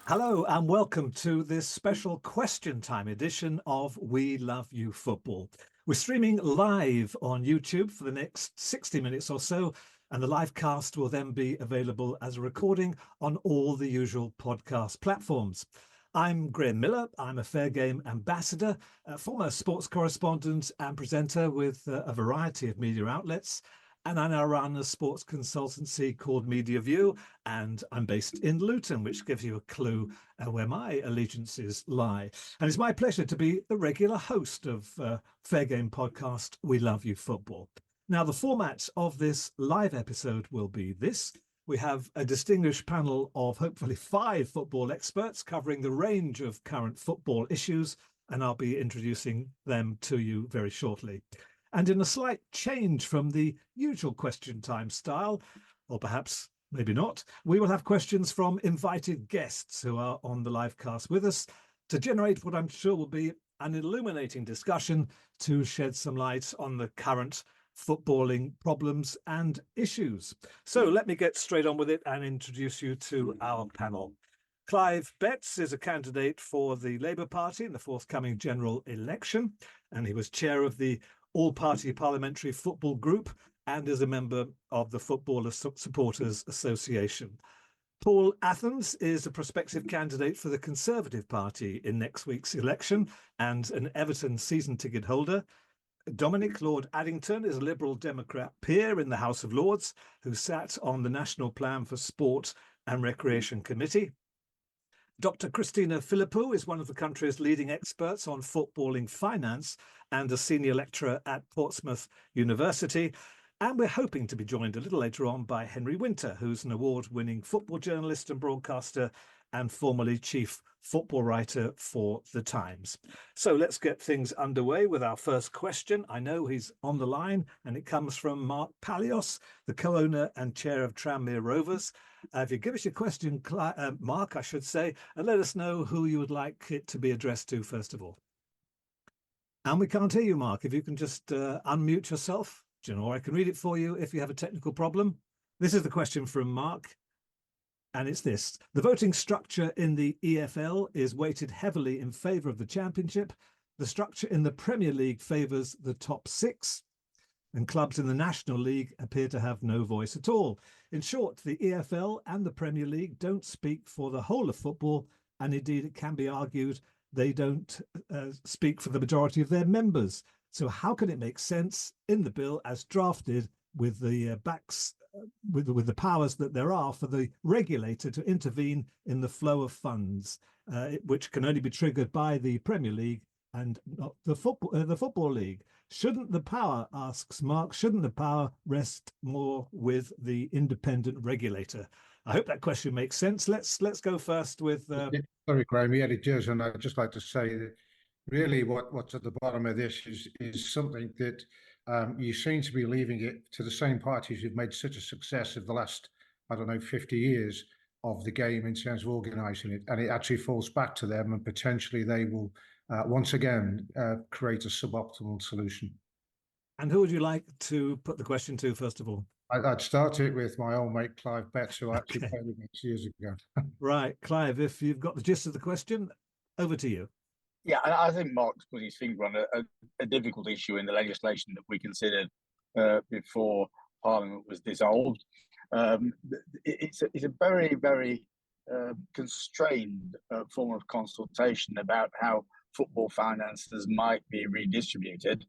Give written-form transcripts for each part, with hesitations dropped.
Hello and welcome to this special question time edition of We Love You Football. We're streaming live on YouTube for the next 60 minutes or so, and the live cast will then be available as a recording on all the usual podcast platforms. I'm Graham Miller. I'm a Fair Game ambassador, a former sports correspondent and presenter with a variety of media outlets. And I now run a sports consultancy called Media View, and I'm based in Luton, which gives you a clue where my allegiances lie. And it's my pleasure to be the regular host of Fair Game podcast, We Love You Football. Now, the format of this live episode will be this. We have a distinguished panel of hopefully 5 football experts covering the range of current football issues, and I'll be introducing them to you very shortly. And in a slight change from the usual question time style, or perhaps maybe not, we will have questions from invited guests who are on the live cast with us to generate what I'm sure will be an illuminating discussion to shed some light on the current footballing problems and issues. So let me get straight on with it and introduce you to our panel. Clive Betts is a candidate for the Labour Party in the forthcoming general election, and he was chair of the All-Party Parliamentary Football Group and is a member of the Footballer Supporters Association. Paul Athans is a prospective candidate for the Conservative Party in next week's election and an Everton season ticket holder. Dominic, Lord Addington, is a Liberal Democrat peer in the House of Lords who sat on the National Plan for Sport and Recreation Committee. Dr. Christina Philipou is one of the country's leading experts on footballing finance and a senior lecturer at Portsmouth University. And we're hoping to be joined a little later on by Henry Winter, who's an award-winning football journalist and broadcaster and formerly chief football writer for The Times. So let's get things underway with our first question. I know he's on the line, and it comes from Mark Palios, the co-owner and chair of Tranmere Rovers. If you give us your question, Mark, I should say, and let us know who you would like it to be addressed to, first of all. And we can't hear you, Mark. If you can just unmute yourself, or I can read it for you if you have a technical problem. This is the question from Mark, and it's this. The voting structure in the EFL is weighted heavily in favour of the Championship. The structure in the Premier League favours the top 6. And clubs in the National League appear to have no voice at all. In short, the EFL and the Premier League don't speak for the whole of football, and indeed it can be argued they don't speak for the majority of their members. So how can it make sense in the bill as drafted with the with the powers that there are for the regulator to intervene in the flow of funds, which can only be triggered by the Premier League and not the Football League? Shouldn't the power, asks Mark, shouldn't the power rest more with the independent regulator? I hope that question makes sense. Let's go first with... Sorry, Graham. Yeah, it does. And I'd just like to say that really what's at the bottom of this is something that you seem to be leaving it to the same parties who've made such a success of the last, 50 years of the game in terms of organising it. And it actually falls back to them, and potentially they will once again create a suboptimal solution. And who would you like to put the question to, first of all? I'd start it with my old mate Clive Betts, who actually played against years ago. Right, Clive, if you've got the gist of the question, over to you. Yeah, I think Mark's put his finger on a difficult issue in the legislation that we considered before Parliament was dissolved. It's a very, very constrained form of consultation about how football finances might be redistributed.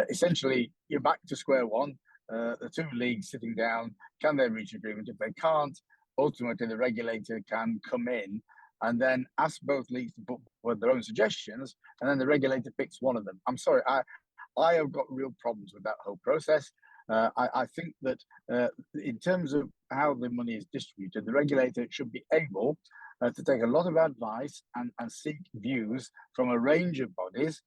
Essentially, you're back to square one. The two leagues sitting down, can they reach agreement? If they can't, ultimately the regulator can come in and then ask both leagues to put forward their own suggestions, and then the regulator picks one of them. I'm sorry, I have got real problems with that whole process. I think that in terms of how the money is distributed, the regulator should be able to take a lot of advice and seek views from a range of bodies,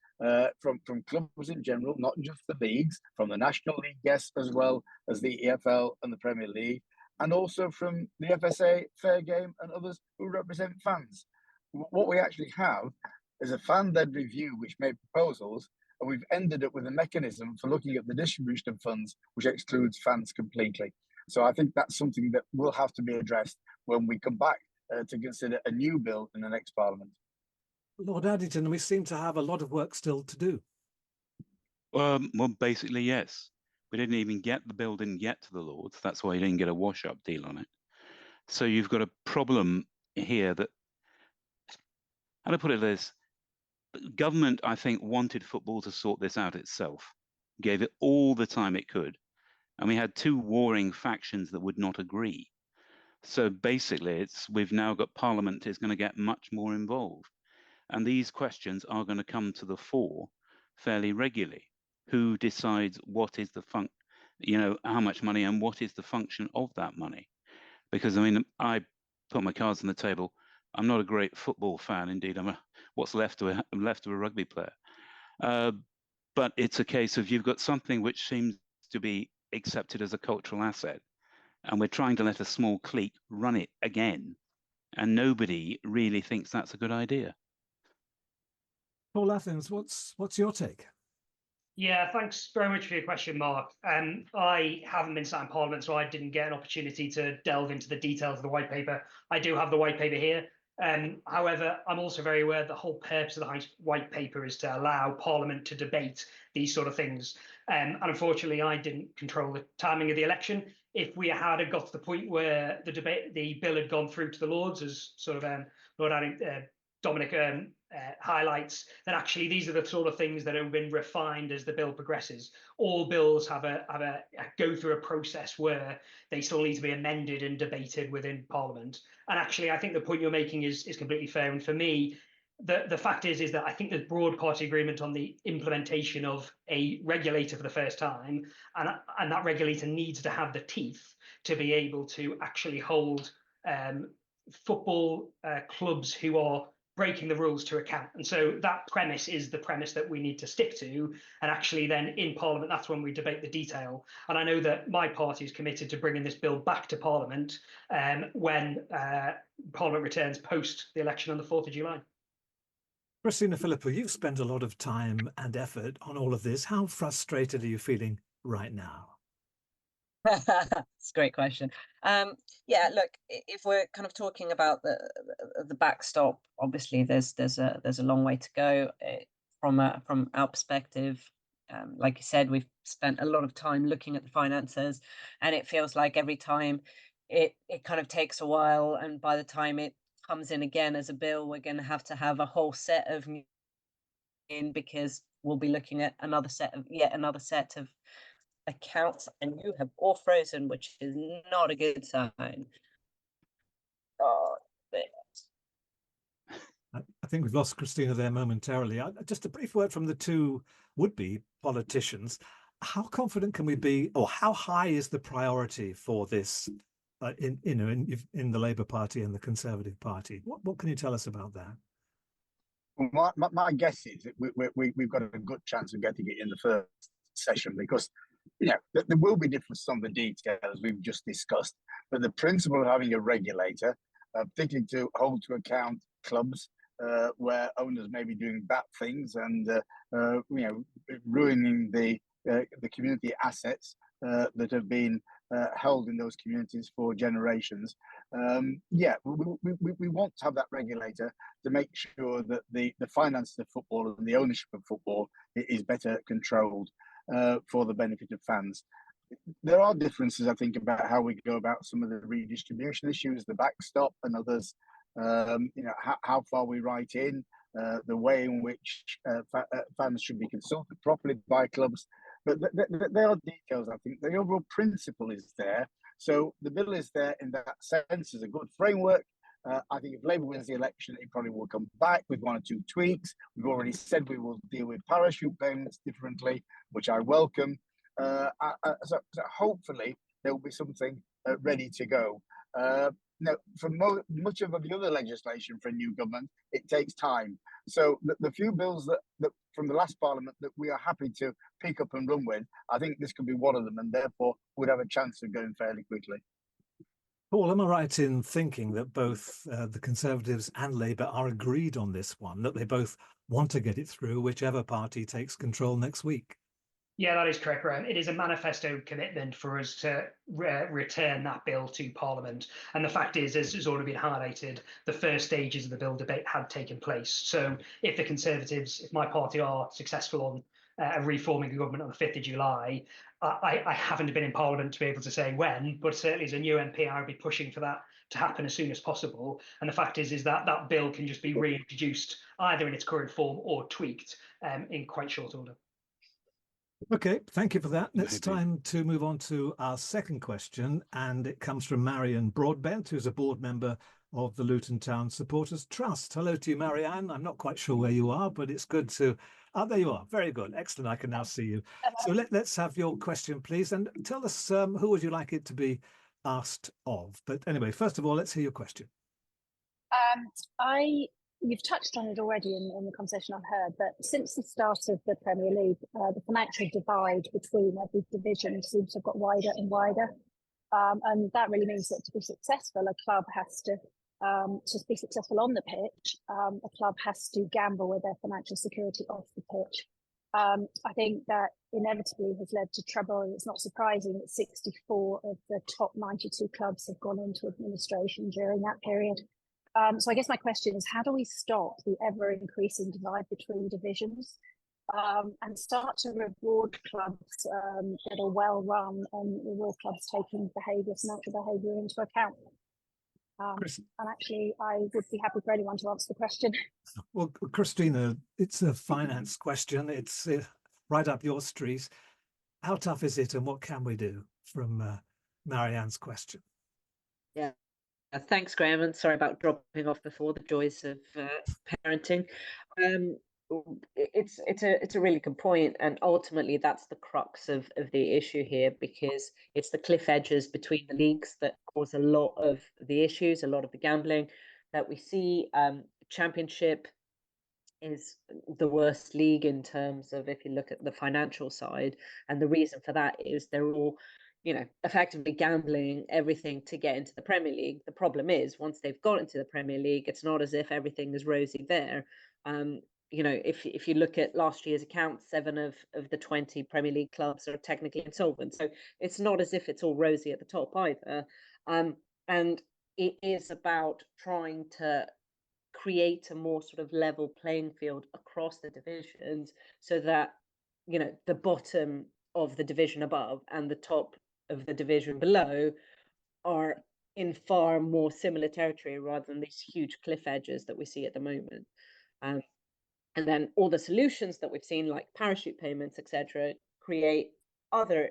from clubs in general, not just the leagues, from the National League, yes, as well as the EFL and the Premier League, and also from the FSA, Fair Game, and others who represent fans. What we actually have is a fan-led review which made proposals, and we've ended up with a mechanism for looking at the distribution of funds which excludes fans completely. So I think that's something that will have to be addressed when we come back to consider a new bill in the next Parliament? Lord Addington, we seem to have a lot of work still to do. Well, basically, yes. We didn't even get the bill, didn't get to the Lords. That's why you didn't get a wash-up deal on it. So you've got a problem here that, how to put it this, government, I think, wanted football to sort this out itself, gave it all the time it could. And we had two warring factions that would not agree. So basically, we've now got Parliament is going to get much more involved. And these questions are going to come to the fore fairly regularly. Who decides what is the how much money and what is the function of that money? Because, I mean, I put my cards on the table. I'm not a great football fan. Indeed, I'm what's left of a rugby player. But it's a case of you've got something which seems to be accepted as a cultural asset, and we're trying to let a small clique run it again, and nobody really thinks that's a good idea. Paul Athans, what's your take? Yeah, thanks very much for your question, Mark. I haven't been sat in Parliament, so I didn't get an opportunity to delve into the details of the white paper. I do have the white paper here. However, I'm also very aware the whole purpose of the white paper is to allow Parliament to debate these sort of things. And unfortunately, I didn't control the timing of the election. If we had got to the point where the bill had gone through to the Lords, as sort of Dominic highlights, that actually these are the sort of things that have been refined as the bill progresses. All bills have a go through a process where they still need to be amended and debated within Parliament. And actually, I think the point you're making is completely fair. And for me, the fact is that I think there's broad party agreement on the implementation of a regulator for the first time, and that regulator needs to have the teeth to be able to actually hold football clubs who are breaking the rules to account. And so that premise is the premise that we need to stick to. And actually then in Parliament, that's when we debate the detail. And I know that my party is committed to bringing this bill back to Parliament when Parliament returns post the election on the 4th of July. Christina Philipou, you've spent a lot of time and effort on all of this. How frustrated are you feeling right now? It's a great question. Yeah, look, if we're kind of talking about the backstop, obviously there's a long way to go from our perspective. Like you said, we've spent a lot of time looking at the finances, and it feels like every time it kind of takes a while, and by the time it comes in again as a bill, we're going to have a whole set of new in, because we'll be looking at yet another set of accounts, and you have all frozen, which is not a good sign. Oh, I think we've lost Christina there momentarily. Just a brief word from the two would-be politicians. How confident can we be, or how high is the priority for this in the Labour Party and the Conservative Party? What can you tell us about that? Well, my guess is that we've got a good chance of getting it in the first session, because there will be differences on the details we've just discussed, but the principle of having a regulator, particularly to hold to account clubs where owners may be doing bad things and ruining the community assets that have been held in those communities for generations. We want to have that regulator to make sure that the finances of football and the ownership of football is better controlled for the benefit of fans. There are differences, I think, about how we go about some of the redistribution issues, the backstop and others, how far we write in, the way in which fans should be consulted properly by clubs. But there are details, I think. The overall principle is there. So the bill is there in that sense as a good framework. I think if Labour wins the election, it probably will come back with one or two tweaks. We've already said we will deal with parachute payments differently, which I welcome. So hopefully there will be something ready to go. Now, for much of the other legislation for a new government, it takes time. So the few bills that from the last Parliament that we are happy to pick up and run with, I think this could be one of them, and therefore would have a chance of going fairly quickly. Paul, am I right in thinking that both the Conservatives and Labour are agreed on this one, that they both want to get it through, whichever party takes control next week? Yeah, that is correct, Graham. It is a manifesto commitment for us to return that bill to Parliament. And the fact is, as has already been highlighted, the first stages of the bill debate had taken place. So if the Conservatives, if my party are successful on reforming the government on the 5th of July, I haven't been in Parliament to be able to say when, but certainly as a new MP, I would be pushing for that to happen as soon as possible. And the fact is that that bill can just be reintroduced either in its current form or tweaked in quite short order. Okay, thank you for that. It's Maybe. time to move on to our second question, and it comes from Marianne Broadbent, who's a board member of the Luton Town Supporters Trust. Hello to you, Marianne. I'm not quite sure where you are, but it's good to... Oh, there you are. Very good. Excellent. I can now see you. So let's have your question, please, and tell us who would you like it to be asked of. But anyway, first of all, let's hear your question. You've touched on it already in the conversation I've heard, but since the start of the Premier League, the financial divide between every division seems to have got wider and wider. And that really means that to be successful, a club has to be successful on the pitch, a club has to gamble with their financial security off the pitch. I think that inevitably has led to trouble, and it's not surprising that 64 of the top 92 clubs have gone into administration during that period. So I guess my question is, how do we stop the ever-increasing divide between divisions and start to reward clubs that are well-run and reward clubs taking financial behaviour into account? And actually, I would be happy for anyone to answer the question. Well, Christina, it's a finance question. It's right up your street. How tough is it, and what can we do, from Marianne's question? Yeah. Thanks, Graham, and sorry about dropping off before. The joys of parenting. It's a really good point, and ultimately that's the crux of the issue here, because it's the cliff edges between the leagues that cause a lot of the issues, a lot of the gambling that we see. Championship is the worst league in terms of, if you look at the financial side, and the reason for that is they're all, effectively gambling everything to get into the Premier League. The problem is, once they've got into the Premier League, it's not as if everything is rosy there. If you look at last year's accounts, 7 of the 20 Premier League clubs are technically insolvent. So it's not as if it's all rosy at the top either. And it is about trying to create a more sort of level playing field across the divisions, so that, the bottom of the division above and the top of the division below are in far more similar territory, rather than these huge cliff edges that we see at the moment. And then all the solutions that we've seen, like parachute payments, etc., create other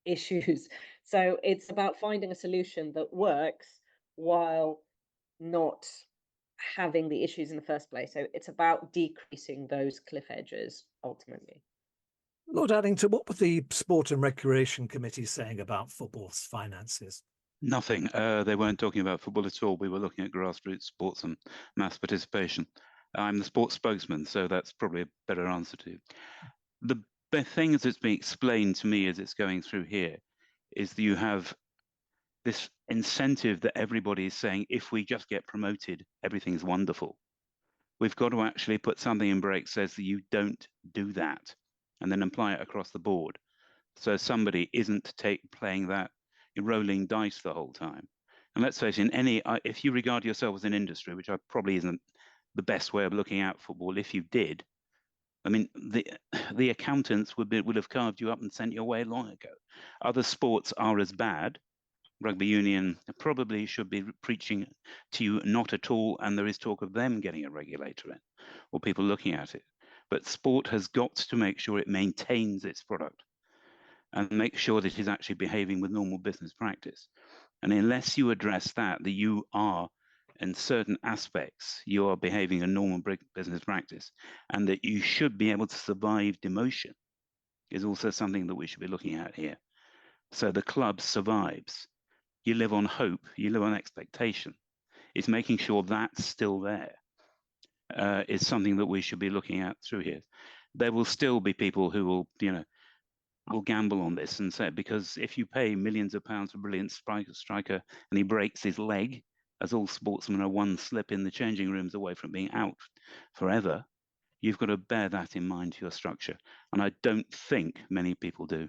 issues. So it's about finding a solution that works while not having the issues in the first place. So it's about decreasing those cliff edges ultimately. Lord Addington, what were the Sport and Recreation Committee saying about football's finances? Nothing. They weren't talking about football at all. We were looking at grassroots sports and mass participation. I'm the sports spokesman, so that's probably a better answer to you. The thing as it's being explained to me as it's going through here is that you have this incentive that everybody is saying, if we just get promoted, everything's wonderful. We've got to actually put something in break says that you don't do that, and then apply it across the board. So somebody isn't playing that rolling dice the whole time. And let's face it, if you regard yourself as an industry, which probably isn't the best way of looking at football, if you did, I mean, the accountants would have carved you up and sent you away long ago. Other sports are as bad. Rugby union probably should be preaching to you not at all, and there is talk of them getting a regulator in, or people looking at it. But sport has got to make sure it maintains its product and make sure that it is actually behaving with normal business practice. And unless you address that you are, in certain aspects, you are behaving in normal business practice, and that you should be able to survive demotion, is also something that we should be looking at here. So the club survives. You live on hope, you live on expectation. It's making sure that's still there is something that we should be looking at through here. There will still be people who will gamble on this and say, because if you pay millions of pounds for a brilliant striker and he breaks his leg, as all sportsmen are one slip in the changing rooms away from being out forever, You've got to bear that in mind to your structure. And I don't think many people do.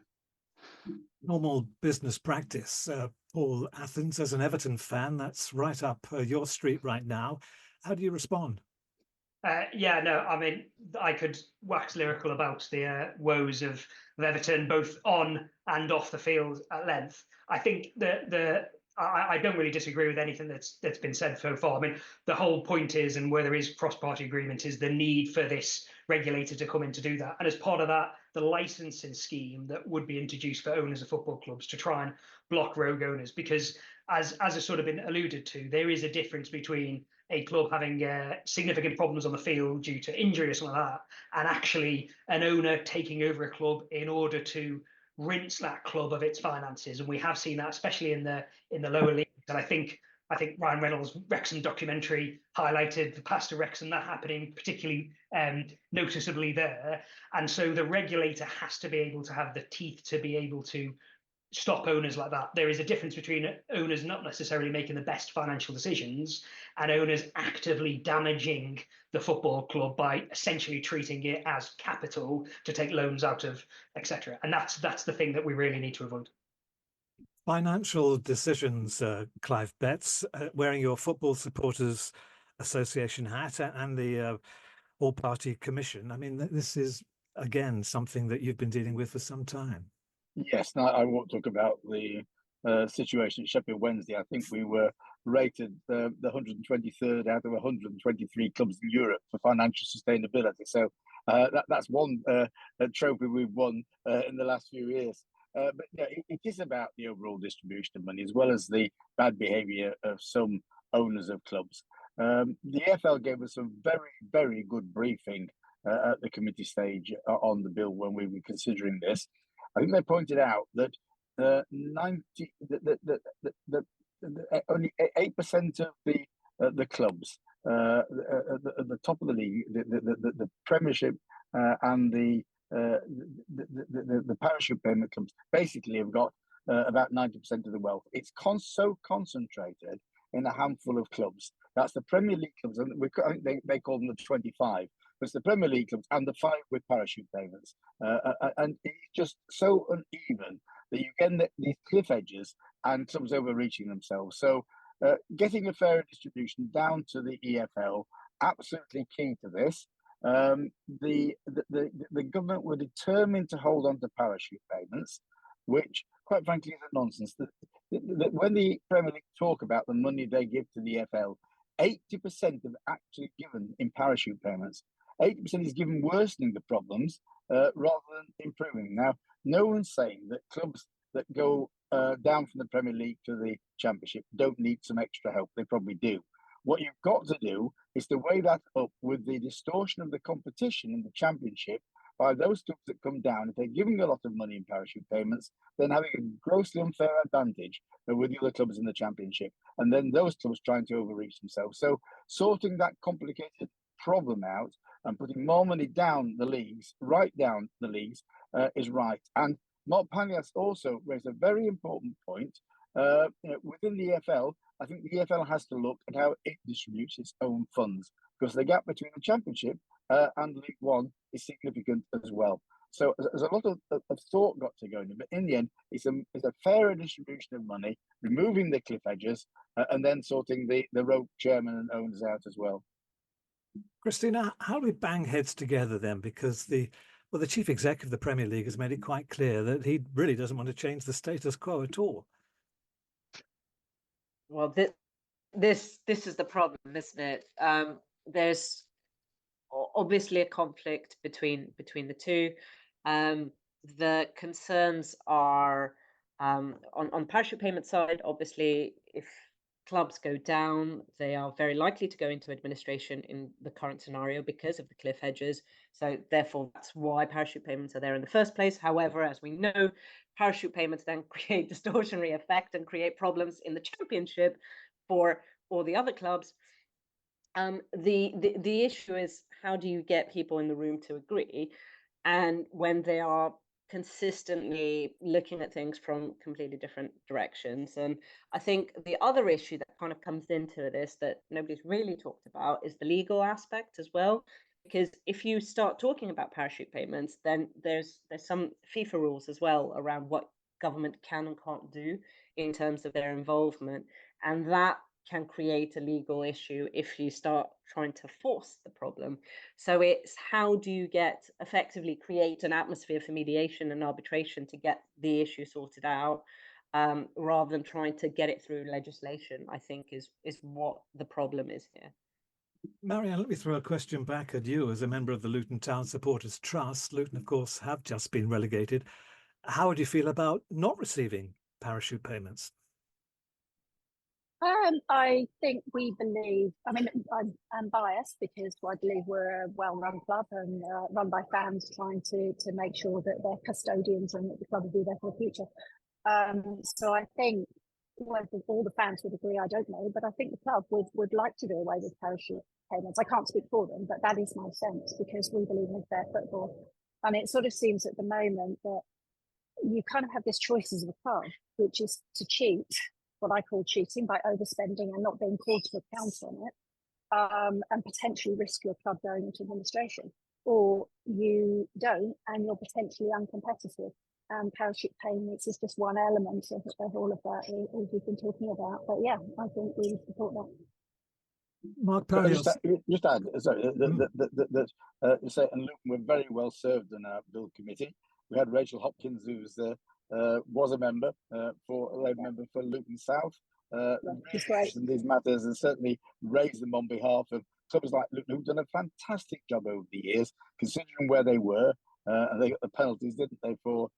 Normal business practice. Paul, Athans, as an Everton fan, that's right up your street right now. How do you respond? Yeah, no, I mean, I could wax lyrical about the woes of Everton, both on and off the field at length. I think I don't really disagree with anything that's been said so far. I mean, the whole point is, and where there is cross-party agreement, is the need for this regulator to come in to do that. And as part of that, the licensing scheme that would be introduced for owners of football clubs to try and block rogue owners, because as has sort of been alluded to, there is a difference between a club having significant problems on the field due to injury or something like that, and actually an owner taking over a club in order to rinse that club of its finances. And we have seen that, especially in the lower leagues. And I think Ryan Reynolds' Wrexham documentary highlighted the past of Wrexham, that happening particularly noticeably there. And so the regulator has to be able to have the teeth to be able to stop owners like that. There is a difference between owners not necessarily making the best financial decisions and owners actively damaging the football club by essentially treating it as capital to take loans out of, etc. And that's the thing that we really need to avoid. Financial decisions, Clive Betts, wearing your Football Supporters Association hat and the All-Party Commission. I mean, this is, again, something that you've been dealing with for some time. Yes, no, I won't talk about the situation at Sheffield Wednesday. I think we were rated the 123rd out of 123 clubs in Europe for financial sustainability. So that's one trophy we've won in the last few years. But yeah, it is about the overall distribution of money, as well as the bad behaviour of some owners of clubs. The EFL gave us a very, very good briefing at the committee stage on the bill when we were considering this. I think they pointed out that only 8% of the clubs at the top of the league, the Premiership and the parachute payment clubs basically have got about 90% of the wealth. It's so concentrated in a handful of clubs. That's the Premier League clubs, and I think they call them the 25. It's the Premier League clubs and the 5 with parachute payments, and it's just so uneven that you get these cliff edges and clubs overreaching themselves. So, getting a fair distribution down to the EFL, absolutely key to this. The government were determined to hold on to parachute payments, which, quite frankly, is a nonsense. When the Premier League talk about the money they give to the EFL, 80% have actually given in parachute payments. 80% is given worsening the problems rather than improving. Now, no one's saying that clubs that go down from the Premier League to the Championship don't need some extra help. They probably do. What you've got to do is to weigh that up with the distortion of the competition in the Championship by those clubs that come down. If they're giving a lot of money in parachute payments, then having a grossly unfair advantage with the other clubs in the Championship, and then those clubs trying to overreach themselves. So sorting that complicated problem out and putting more money down the leagues, right down the leagues, is right. And Mark Panias also raised a very important point. Within the EFL, I think the EFL has to look at how it distributes its own funds, because the gap between the Championship and League One is significant as well. So there's a lot of thought got to go in, but in the end, it's a fairer distribution of money, removing the cliff edges, and then sorting the rogue chairman and owners out as well. Christina, how do we bang heads together then? Because the chief executive of the Premier League has made it quite clear that he really doesn't want to change the status quo at all. Well, this is the problem, isn't it? There's obviously a conflict between the two. The concerns are on parachute payment side. Obviously, if clubs go down, they are very likely to go into administration in the current scenario because of the cliff edges. So therefore, that's why parachute payments are there in the first place. However, as we know, parachute payments then create distortionary effect and create problems in the Championship for all the other clubs. The issue is, how do you get people in the room to agree? And when they are consistently looking at things from completely different directions. And I think the other issue that kind of comes into this that nobody's really talked about is the legal aspect as well. Because if you start talking about parachute payments, then there's some FIFA rules as well around what government can and can't do in terms of their involvement, and that can create a legal issue if you start trying to force the problem. So it's how do you effectively create an atmosphere for mediation and arbitration to get the issue sorted out, rather than trying to get it through legislation, I think is what the problem is here. Marianne, let me throw a question back at you as a member of the Luton Town Supporters Trust. Luton, of course, have just been relegated. How would you feel about not receiving parachute payments? I think we believe, I mean, I'm biased because I believe we're a well-run club and run by fans trying to make sure that they're custodians and that the club will be there for the future. So I think whether all the fans would agree, I don't know, but I think the club would like to do away with parachute payments. I can't speak for them, but that is my sense because we believe in fair football. And it sort of seems at the moment that you kind of have this choice as a club, which is to cheat, what I call cheating, by overspending and not being called to account on it, and potentially risk your club going into administration. Or you don't, and you're potentially uncompetitive. And parachute payments is just one element of all of that, as we've been talking about. But yeah, I think we support that. Mark Just Parios. add, sorry, say, and Luton were very well served in our Bill committee. We had Rachel Hopkins, who was a member for a Labour member for Luton South. In these matters and certainly raised them on behalf of clubs like Luton, who've done a fantastic job over the years, considering where they were. And they got the penalties, didn't they, for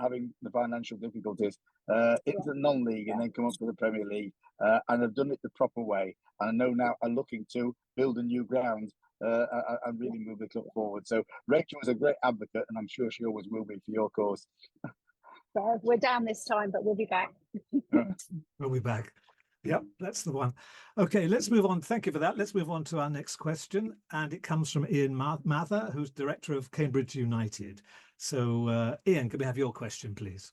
having the financial difficulties into the non-league and then come up to the Premier League, and have done it the proper way. And I know now are looking to build a new ground and really move the club forward. So Rachel was a great advocate, and I'm sure she always will be for your cause. So we're down this time, but we'll be back. We'll be back. Yep, that's the one. Okay, let's move on. Thank you for that. Let's move on to our next question. And it comes from Ian Mather, who's director of Cambridge United. So, Ian, can we have your question, please?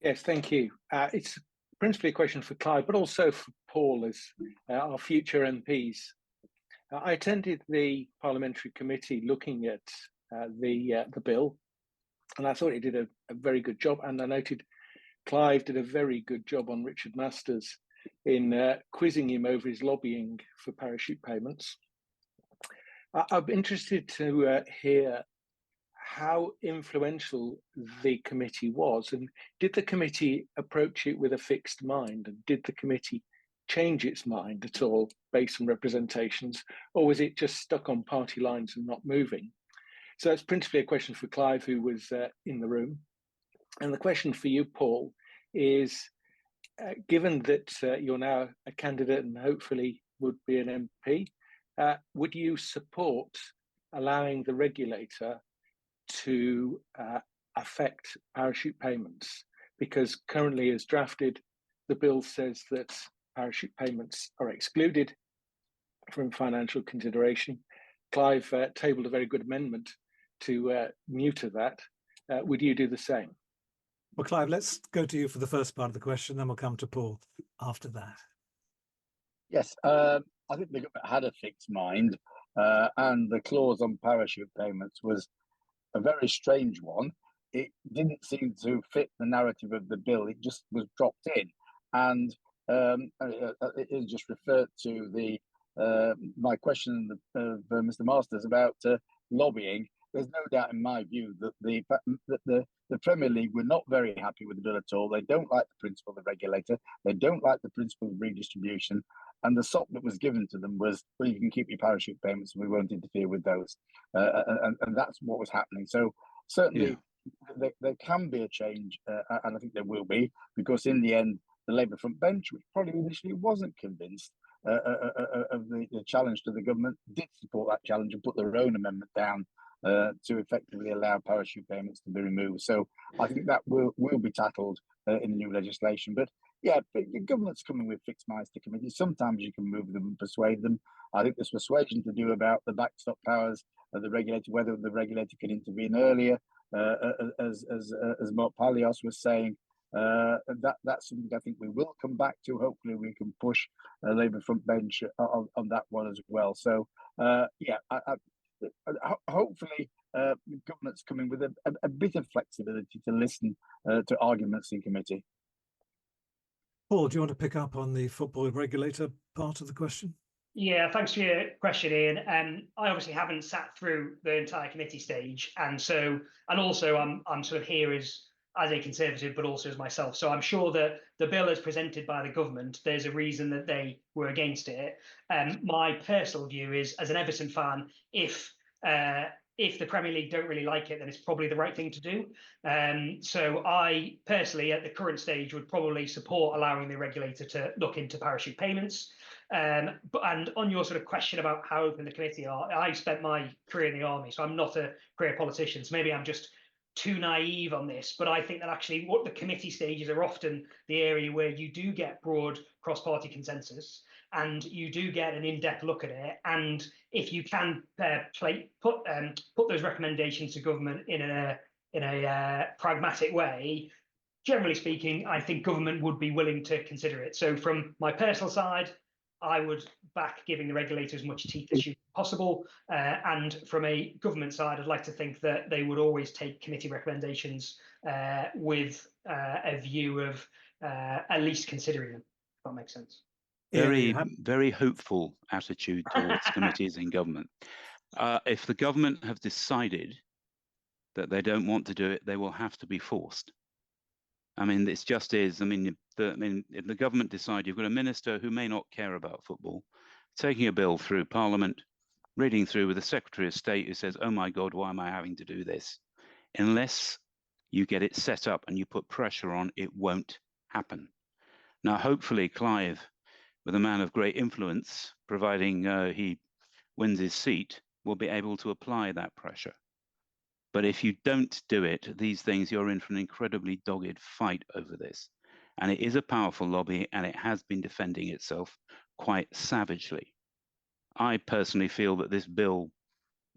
Yes, thank you. It's principally a question for Clive, but also for Paul as our future MPs. I attended the Parliamentary Committee looking at the bill, and I thought it did a very good job. And I noted Clive did a very good job on Richard Masters in quizzing him over his lobbying for parachute payments. I'm interested to hear how influential the committee was, and did the committee approach it with a fixed mind, and did the committee change its mind at all based on representations, or was it just stuck on party lines and not moving? So that's principally a question for Clive, who was in the room. And the question for you, Paul, is given that you're now a candidate and hopefully would be an MP, would you support allowing the regulator to affect parachute payments? Because currently, as drafted, the bill says that parachute payments are excluded from financial consideration. Clive tabled a very good amendment to neuter that. Would you do the same? Well, Clive, let's go to you for the first part of the question, then we'll come to Paul after that. Yes, I think the government had a fixed mind, and the clause on parachute payments was a very strange one. It didn't seem to fit the narrative of the bill. It just was dropped in, and it is just referred to the my question of Mr. Masters about lobbying. There's no doubt in my view that the Premier League were not very happy with the bill at all. They don't like the principle of the regulator. They don't like the principle of redistribution. And the sop that was given to them was, well, you can keep your parachute payments and we won't interfere with those. And that's what was happening. So certainly there can be a change, and I think there will be, because in the end, the Labour front bench, which probably initially wasn't convinced of the challenge to the government, did support that challenge and put their own amendment down to effectively allow parachute payments to be removed. So I think that will be tackled in the new legislation. But yeah, the government's coming with fixed minds to committees. Sometimes you can move them and persuade them. I think there's persuasion to do about the backstop powers of the regulator, whether the regulator can intervene earlier, as Mark Parios was saying. That's something I think we will come back to. Hopefully we can push Labour front bench on that one as well. So hopefully government's coming with a bit of flexibility to listen to arguments in committee. Paul, do you want to pick up on the football regulator part of the question? Yeah, thanks for your question, Ian. I obviously haven't sat through the entire committee stage, and also I'm sort of here as a Conservative, but also as myself. So I'm sure that the bill as presented by the government, there's a reason that they were against it. My personal view is, as an Everton fan, if the Premier League don't really like it, then it's probably the right thing to do. So I personally, at the current stage, would probably support allowing the regulator to look into parachute payments. And on your sort of question about how open the committee are, I spent my career in the army, so I'm not a career politician. So maybe I'm just too naive on this, but I think that actually what the committee stages are often the area where you do get broad cross-party consensus and you do get an in-depth look at it. And if you can put those recommendations to government in a pragmatic way, generally speaking, I think government would be willing to consider it. So from my personal side, I would back giving the regulator as much teeth as possible. And from a government side, I'd like to think that they would always take committee recommendations with a view of at least considering them, if that makes sense. Very hopeful attitude towards committees in government. If the government have decided that they don't want to do it, they will have to be forced. I mean, this just is. I mean, if the government decide you've got a minister who may not care about football, taking a bill through Parliament, reading through with the Secretary of State who says, "Oh my God, why am I having to do this?" Unless you get it set up and you put pressure on, it won't happen. Now, hopefully, Clive, with a man of great influence, providing he wins his seat, will be able to apply that pressure. But if you don't do it, these things, you're in for an incredibly dogged fight over this. And it is a powerful lobby, and it has been defending itself quite savagely. I personally feel that this bill,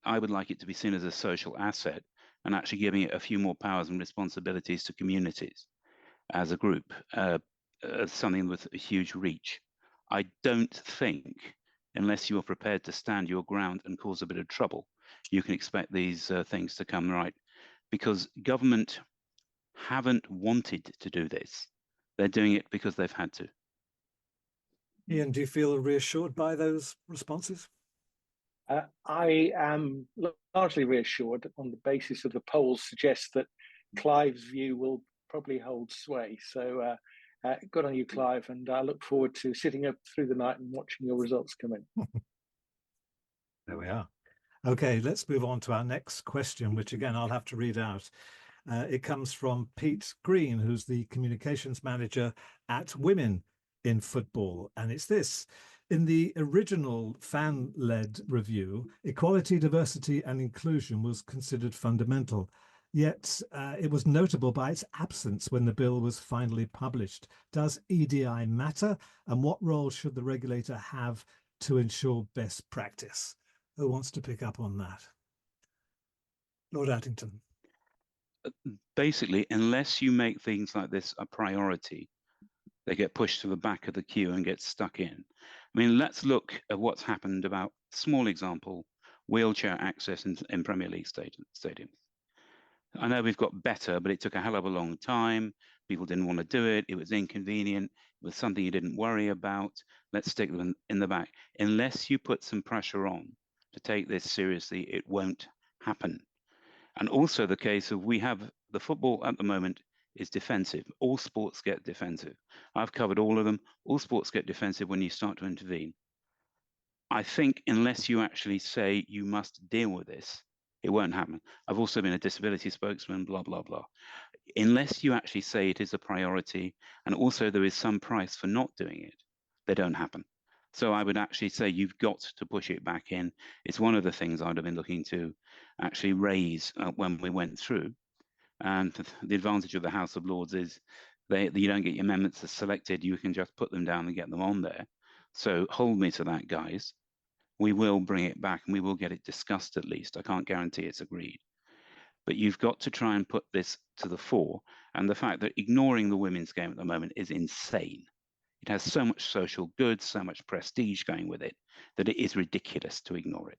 I would like it to be seen as a social asset and actually giving it a few more powers and responsibilities to communities as a group, something with a huge reach. I don't think, unless you are prepared to stand your ground and cause a bit of trouble, you can expect these things to come right, because government haven't wanted to do this. They're doing it because they've had to. Ian, do you feel reassured by those responses? I am largely reassured on the basis of the polls suggest that Clive's view will probably hold sway. So good on you, Clive, and I look forward to sitting up through the night and watching your results come in. There we are. Okay, let's move on to our next question, which again, I'll have to read out. It comes from Pete Green, who's the communications manager at Women in Football. And it's this: in the original fan-led review, equality, diversity and inclusion was considered fundamental. Yet it was notable by its absence when the bill was finally published. Does EDI matter? And what role should the regulator have to ensure best practice? Who wants to pick up on that? Lord Addington. Basically, unless you make things like this a priority, they get pushed to the back of the queue and get stuck in. I mean, let's look at what's happened about, small example, wheelchair access in Premier League stadiums. I know we've got better, but it took a hell of a long time. People didn't want to do it. It was inconvenient. It was something you didn't worry about. Let's stick them in the back. Unless you put some pressure on to take this seriously, it won't happen. And also the case of, we have the football at the moment is defensive. All sports get defensive. I've covered all of them. All sports get defensive when you start to intervene. I think unless you actually say you must deal with this, it won't happen. I've also been a disability spokesman, blah, blah, blah. Unless you actually say it is a priority, and also there is some price for not doing it, they don't happen. So I would actually say you've got to push it back in. It's one of the things I'd have been looking to actually raise when we went through. And the advantage of the House of Lords is you don't get your amendments selected. You can just put them down and get them on there. So hold me to that, guys. We will bring it back and we will get it discussed at least. I can't guarantee it's agreed. But you've got to try and put this to the fore. And the fact that ignoring the women's game at the moment is insane. It has so much social good, so much prestige going with it, that it is ridiculous to ignore it.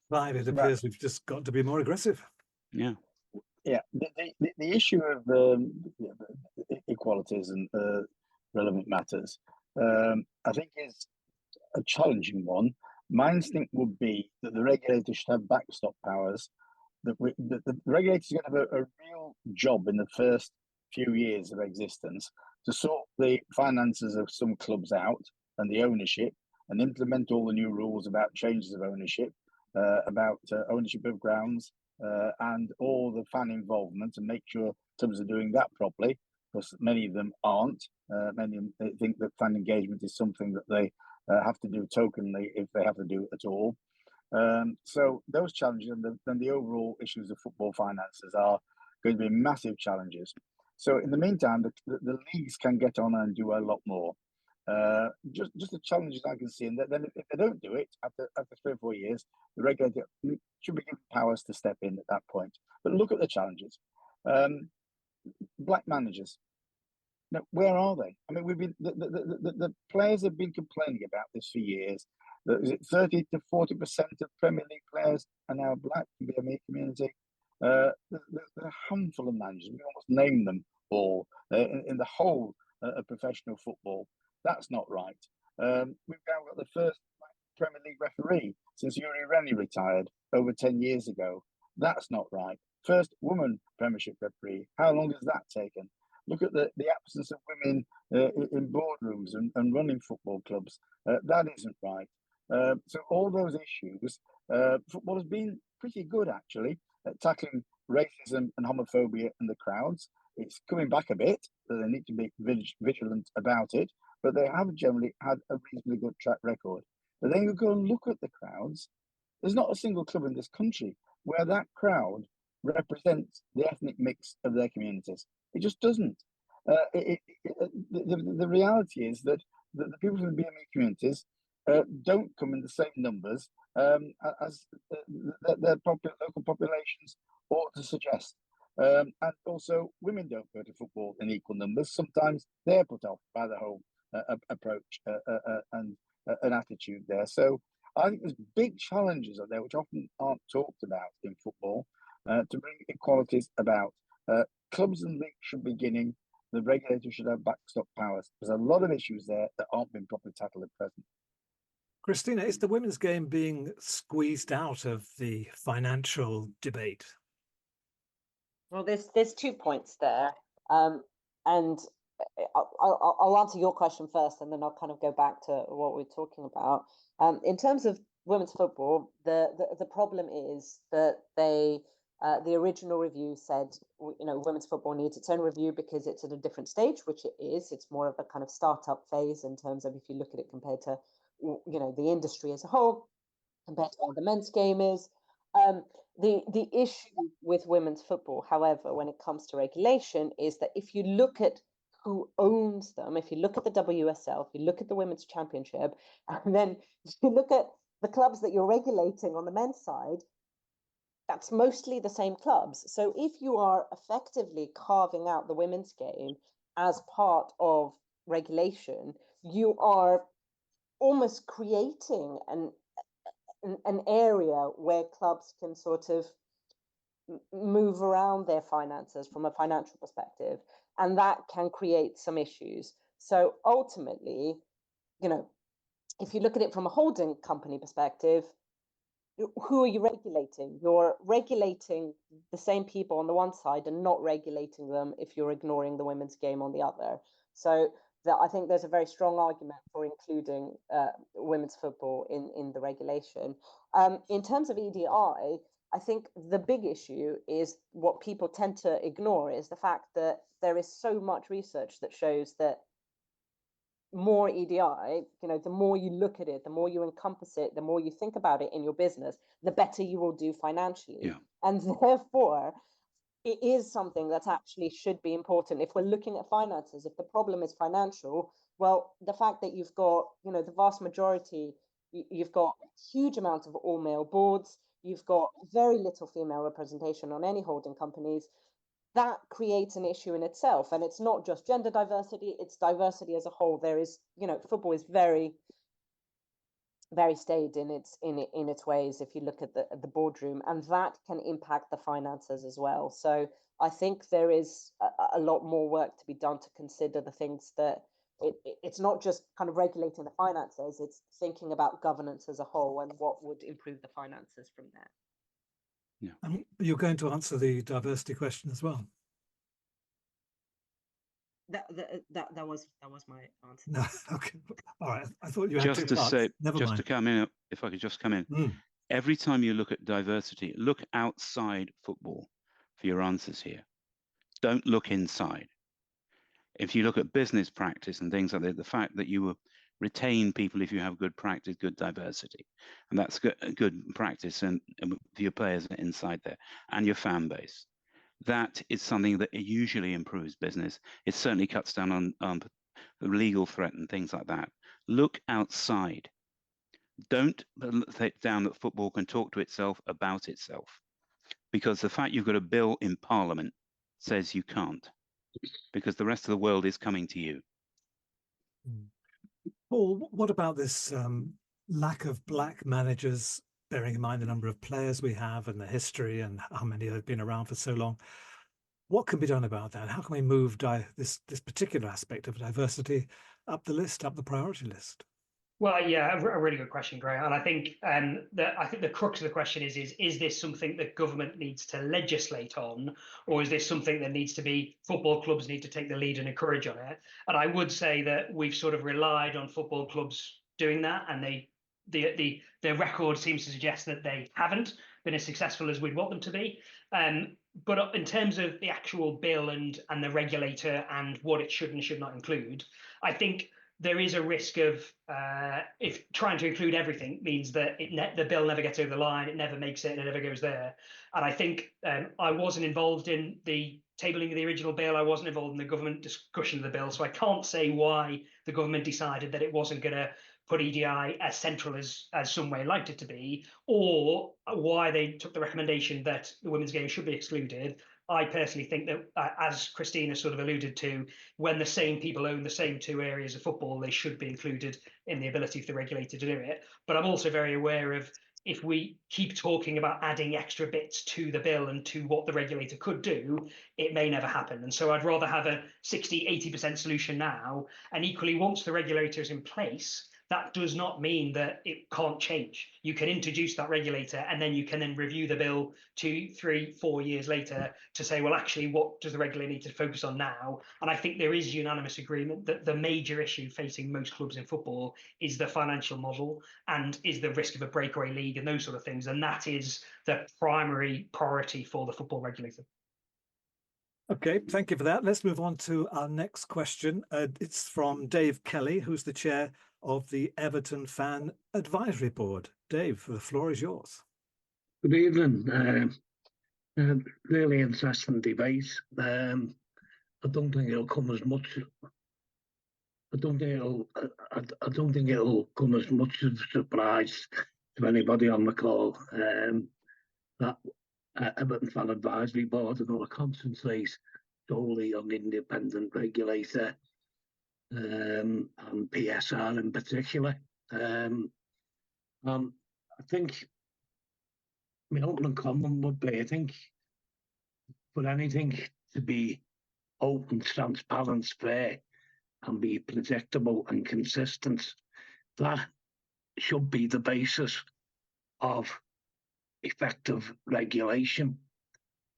Clive, it Right. appears we've just got to be more aggressive. Yeah. Yeah, the issue of equalities and relevant matters, I think, is a challenging one. My instinct would be that the regulators should have backstop powers. That the regulators are going to have a real job in the first few years of existence to sort the finances of some clubs out and the ownership, and implement all the new rules about changes of ownership, about ownership of grounds, and all the fan involvement, and make sure clubs are doing that properly, because many of them aren't. Many of them think that fan engagement is something that they have to do tokenly, if they have to do it at all. So those challenges and the overall issues of football finances are going to be massive challenges. So in the meantime, the leagues can get on and do a lot more. Just the challenges I can see, and then if they don't do it after 3 or 4 years, the regulator should be given powers to step in at that point. But look at the challenges. Black managers. Now, where are they? I mean, we've been the players have been complaining about this for years. Is it 30 to 40% of Premier League players are now black in the BME community? There's a handful of managers. We almost name them all in the whole of professional football. That's not right. We've now got the first Premier League referee since Yuri Rennie retired over 10 years ago. That's not right. First woman Premiership referee. How long has that taken? Look at the absence of women in boardrooms and running football clubs. That isn't right. So all those issues, football has been pretty good, actually, at tackling racism and homophobia in the crowds. It's coming back a bit, so they need to be vigilant about it, but they have generally had a reasonably good track record. But then you go and look at the crowds, there's not a single club in this country where that crowd represents the ethnic mix of their communities. It just doesn't. The reality is that the people from the BME communities don't come in the same numbers as their local populations ought to suggest. And also, women don't go to football in equal numbers. Sometimes they're put off by the whole approach and an attitude there. So I think there's big challenges out there which often aren't talked about in football to bring equalities about. Clubs and leagues should be beginning. The regulator should have backstop powers. There's a lot of issues there that aren't being properly tackled at present. Christina, is the women's game being squeezed out of the financial debate? Well, there's 2 points there, and I'll answer your question first, and then I'll kind of go back to what we're talking about. In terms of women's football, the problem is that the original review said, women's football needs its own review because it's at a different stage, which it is. It's more of a kind of startup phase in terms of, if you look at it compared to, the industry as a whole, compared to how the men's game is. The issue with women's football, however, when it comes to regulation, is that if you look at who owns them, if you look at the WSL, if you look at the Women's Championship, and then you look at the clubs that you're regulating on the men's side, that's mostly the same clubs. So if you are effectively carving out the women's game as part of regulation, you are almost creating an area where clubs can sort of move around their finances from a financial perspective, and that can create some issues. So ultimately, if you look at it from a holding company perspective, who are you regulating? You're regulating the same people on the one side and not regulating them if you're ignoring the women's game on the other. So I think there's a very strong argument for including women's football in the regulation. In terms of EDI, I think the big issue is what people tend to ignore is the fact that there is so much research that shows that more EDI, the more you look at it, the more you encompass it, the more you think about it in your business, the better you will do financially. Yeah. And therefore, it is something that actually should be important. If we're looking at finances, if the problem is financial, well, the fact that you've got, the vast majority, you've got a huge amount of all male boards, you've got very little female representation on any holding companies, that creates an issue in itself. And it's not just gender diversity, it's diversity as a whole. There is, football is very very staid in its ways. If you look at the boardroom, and that can impact the finances as well. So I think there is a lot more work to be done to consider the things that it's not just kind of regulating the finances, it's thinking about governance as a whole and what would improve the finances from there. Yeah. You're going to answer the diversity question as well. That was my answer. No, okay, all right. I thought you had Just two to parts. say, Never just mind. to come in, if I could just come in. Every time you look at diversity, look outside football for your answers here. Don't look inside. If you look at business practice and things like that, the fact that you will retain people if you have good practice, good diversity, and that's good practice and for your players inside there and your fan base. That is something that usually improves business. It certainly cuts down on the legal threat and things like that. Look outside. Don't take down that football can talk to itself about itself, because the fact you've got a bill in Parliament says you can't, because the rest of the world is coming to you. Paul, what about this lack of black managers, bearing in mind the number of players we have and the history and how many have been around for so long? What can be done about that? How can we move this particular aspect of diversity up the list, up the priority list? Well, yeah, a really good question, Graham. And I think the crux of the question is this something that government needs to legislate on, or is this something that needs to be football clubs need to take the lead and encourage on it? And I would say that we've sort of relied on football clubs doing that, and their record seems to suggest that they haven't been as successful as we'd want them to be. But in terms of the actual bill and the regulator and what it should and should not include, I think there is a risk of if trying to include everything means that the bill never gets over the line, it never makes it, and it never goes there. And I think I wasn't involved in the tabling of the original bill. I wasn't involved in the government discussion of the bill, so I can't say why the government decided that it wasn't going to put EDI as central as some way liked it to be, or why they took the recommendation that the women's game should be excluded. I personally think that, as Christina sort of alluded to, when the same people own the same two areas of football, they should be included in the ability for the regulator to do it. But I'm also very aware of, if we keep talking about adding extra bits to the bill and to what the regulator could do, it may never happen. And so I'd rather have a 60-80% solution now. And equally, once the regulator is in place, that does not mean that it can't change. You can introduce that regulator, and then you can then review the bill 2, 3, 4 years later to say, well, actually, what does the regulator need to focus on now? And I think there is unanimous agreement that the major issue facing most clubs in football is the financial model and is the risk of a breakaway league and those sort of things. And that is the primary priority for the football regulator. Okay, thank you for that. Let's move on to our next question. It's from Dave Kelly, who's the chair of the Everton Fan Advisory Board. Dave, the floor is yours. Good evening. Really interesting debate. I don't think it'll come as much. I don't think it'll come as much of a surprise to anybody on the call that Everton Fan Advisory Board are going to concentrate solely on independent regulator and PSR in particular. I think my opening comment would be, I think for anything to be open, transparent, fair, and be predictable and consistent, that should be the basis of effective regulation.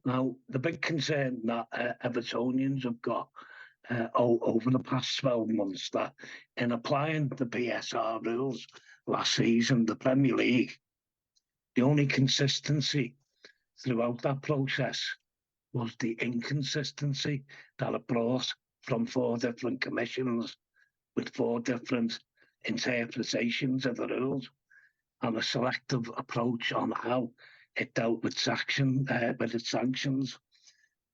Now, the big concern that Evertonians have got over the past 12 months, that in applying the PSR rules last season, the Premier League, the only consistency throughout that process was the inconsistency that it brought from 4 different commissions with 4 different interpretations of the rules and a selective approach on how it dealt with its sanctions.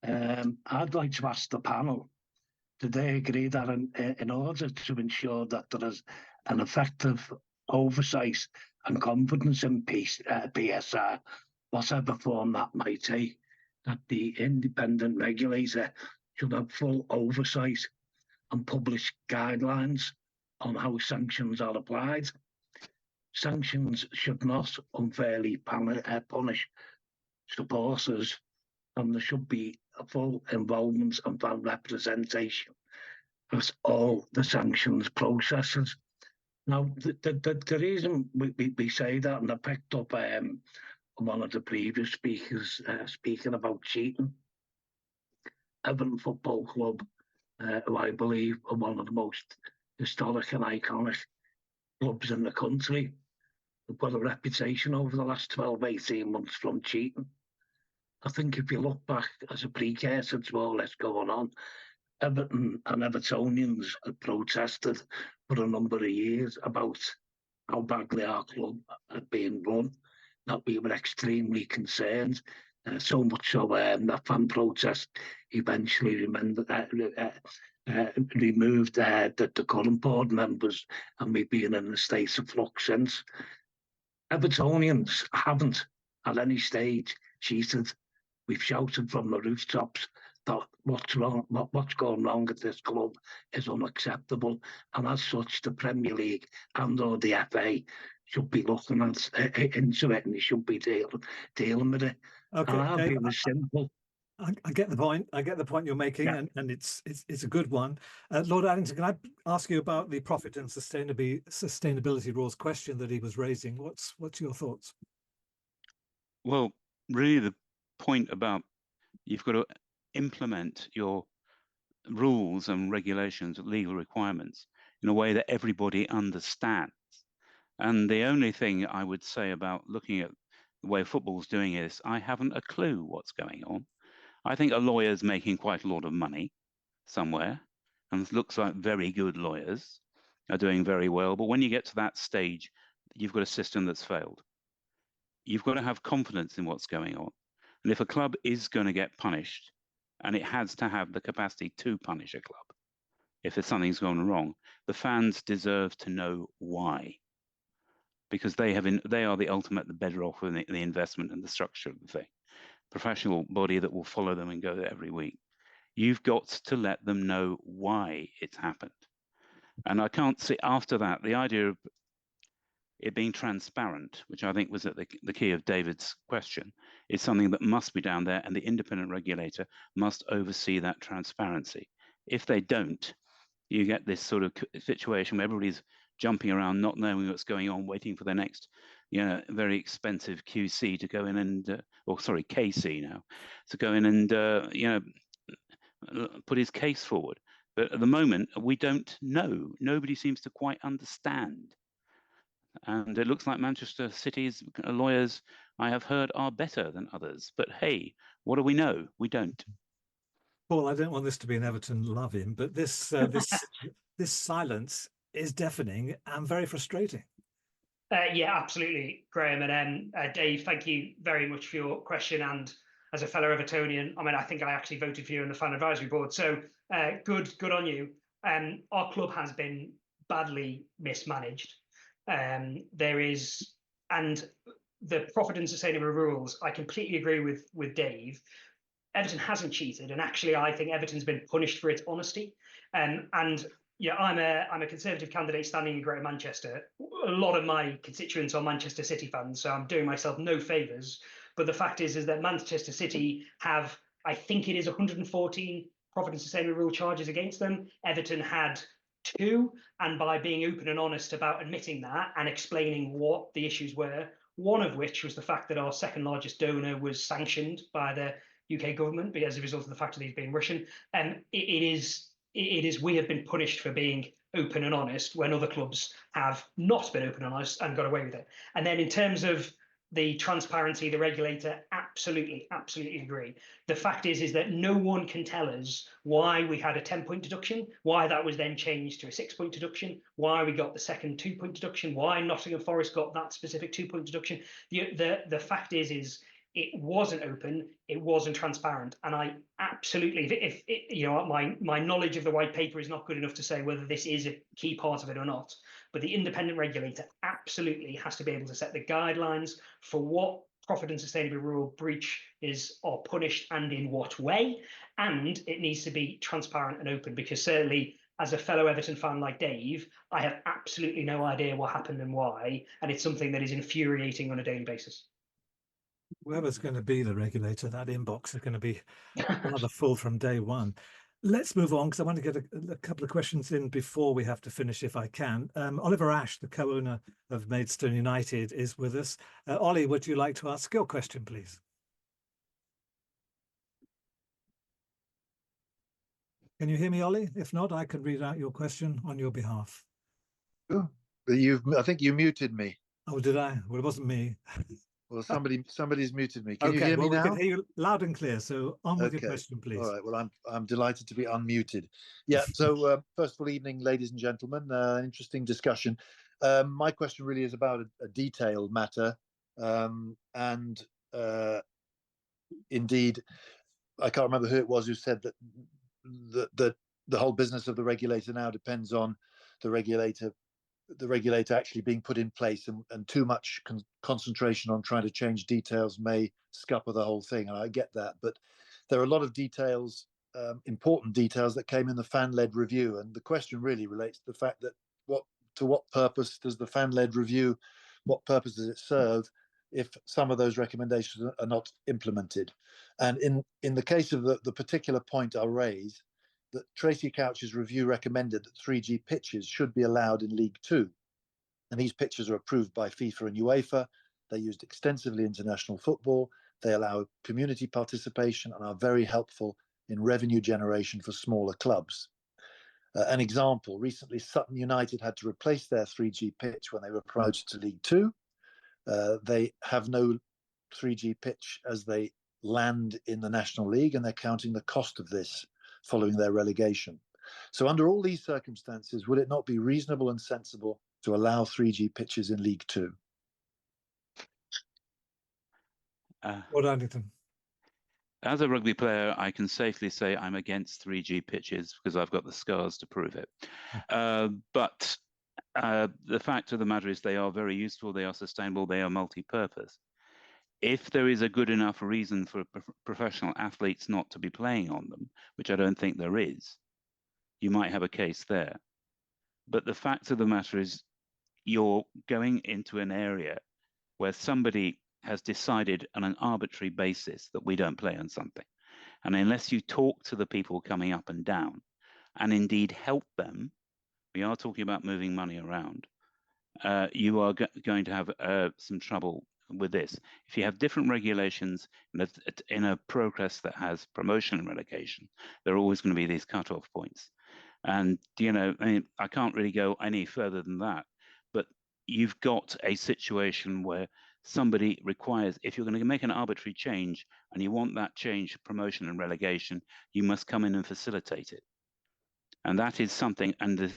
I'd like to ask the panel, do they agree that in order to ensure that there is an effective oversight and confidence in PSR, whatever form that might take, that the independent regulator should have full oversight and publish guidelines on how sanctions are applied? sanctions should not unfairly punish supporters, and there should be a full involvement and fan representation as all the sanctions processes. Now, the reason we say that, and I picked up one of the previous speakers speaking about cheating, Everton Football Club, who I believe are one of the most historic and iconic clubs in the country, have got a reputation over the last 12, 18 months from cheating. I think if you look back as a precursor to all that's going on, Everton and Evertonians had protested for a number of years about how badly our club had been run, that we were extremely concerned, so much so that fan protest eventually removed the current board members, and we've been in a state of flux since. Evertonians haven't at any stage cheated. We've shouted from the rooftops that what's wrong, what's going wrong at this club is unacceptable, and as such, the Premier League and/or the FA should be looking into it, and they should be dealing with it. Okay, and our Dave, view is simple. I get the point. I get the point you're making, Yeah. and it's a good one. Lord Addington, can I ask you about the profit and sustainability rules question that he was raising? What's your thoughts? Well, really, the point about you've got to implement your rules and regulations, legal requirements, in a way that everybody understands. And the only thing I would say about looking at the way football's doing is, I haven't a clue what's going on. I think a lawyer's making quite a lot of money somewhere, and it looks like very good lawyers are doing very well. But when you get to that stage, you've got a system that's failed. You've got to have confidence in what's going on. And if a club is going to get punished, and it has to have the capacity to punish a club, if there's something's gone wrong, the fans deserve to know why. Because they are the ultimate, the bedrock of the investment and the structure of the thing. Professional body that will follow them and go there every week. You've got to let them know why it's happened. And I can't see after that, the idea of it being transparent, which I think was at the key of David's question, is something that must be down there, and the independent regulator must oversee that transparency. If they don't, you get this sort of situation where everybody's jumping around, not knowing what's going on, waiting for the next, very expensive QC to go in and, KC now, to go in and, put his case forward. But at the moment, we don't know. Nobody seems to quite understand. And it looks like Manchester City's lawyers, I have heard, are better than others. But hey, what do we know? We don't. Paul, I don't want this to be an Everton love him, but this this silence is deafening and very frustrating. Yeah, absolutely, Graham. And Dave, thank you very much for your question. And as a fellow Evertonian, I think I actually voted for you in the fan advisory board. So good on you. Our club has been badly mismanaged. And the profit and sustainable rules, I completely agree with Dave. Everton hasn't cheated, and actually, I think Everton's been punished for its honesty. I'm a Conservative candidate standing in Greater Manchester. A lot of my constituents are Manchester City fans, so I'm doing myself no favours. But the fact is that Manchester City have, I think it is 114 profit and sustainable rule charges against them. Everton had 2, and by being open and honest about admitting that and explaining what the issues were, one of which was the fact that our second largest donor was sanctioned by the UK government as a result of the fact that he's being Russian. And we have been punished for being open and honest when other clubs have not been open and honest and got away with it. And then in terms of the transparency, the regulator, absolutely agree. The fact is that no one can tell us why we had a 10-point deduction, why that was then changed to a 6-point deduction, why we got the second 2-point deduction, why Nottingham Forest got that specific 2-point deduction. The fact is it wasn't open, it wasn't transparent, and I absolutely, my knowledge of the white paper is not good enough to say whether this is a key part of it or not, but the independent regulator absolutely has to be able to set the guidelines for what profit and sustainable rule breach are punished and in what way, and it needs to be transparent and open, because certainly as a fellow Everton fan like Dave, I have absolutely no idea what happened and why, and it's something that is infuriating on a daily basis. Whoever's going to be the regulator, that inbox is going to be rather full from day one. Let's move on, because I want to get a couple of questions in before we have to finish, if I can. Oliver Ash, the co-owner of Maidstone United, is with us. Ollie, would you like to ask your question, please? Can you hear me, Ollie? If not, I can read out your question on your behalf. Oh, I think you muted me. Oh, did I? Well, it wasn't me. Well, somebody's muted me. Can you Okay, hear me well, we now? can hear you loud and clear. So on with your Okay. question, please. All right. Well, I'm delighted to be unmuted. Yeah. So first of all, evening, ladies and gentlemen. Interesting discussion. My question really is about a detailed matter, and indeed, I can't remember who it was who said that the whole business of the regulator now depends on the regulator actually being put in place, and too much concentration on trying to change details may scupper the whole thing. And I get that, but there are a lot of details, important details, that came in the fan-led review. And the question really relates to the fact that to what purpose does the fan-led review, what purpose does it serve if some of those recommendations are not implemented? And in the case of the particular point I'll raise, that Tracy Couch's review recommended that 3G pitches should be allowed in League Two. And these pitches are approved by FIFA and UEFA. They're used extensively in international football. They allow community participation and are very helpful in revenue generation for smaller clubs. An example, recently Sutton United had to replace their 3G pitch when they were promoted to League Two. They have no 3G pitch as they land in the National League, and they're counting the cost of this following their relegation. So under all these circumstances, would it not be reasonable and sensible to allow 3G pitches in League Two? Lord Addington. As a rugby player, I can safely say I'm against 3G pitches because I've got the scars to prove it. But the fact of the matter is they are very useful, they are sustainable, they are multi-purpose. If there is a good enough reason for professional athletes not to be playing on them, which I don't think there is, you might have a case there. But the fact of the matter is you're going into an area where somebody has decided on an arbitrary basis that we don't play on something. And unless you talk to the people coming up and down and indeed help them, we are talking about moving money around, you are going to have some trouble with this. If you have different regulations in a progress that has promotion and relegation, there are always going to be these cut-off points. And, you know, I can't really go any further than that, but you've got a situation where somebody requires, if you're going to make an arbitrary change and you want that change, promotion and relegation, you must come in and facilitate it. And that is something, and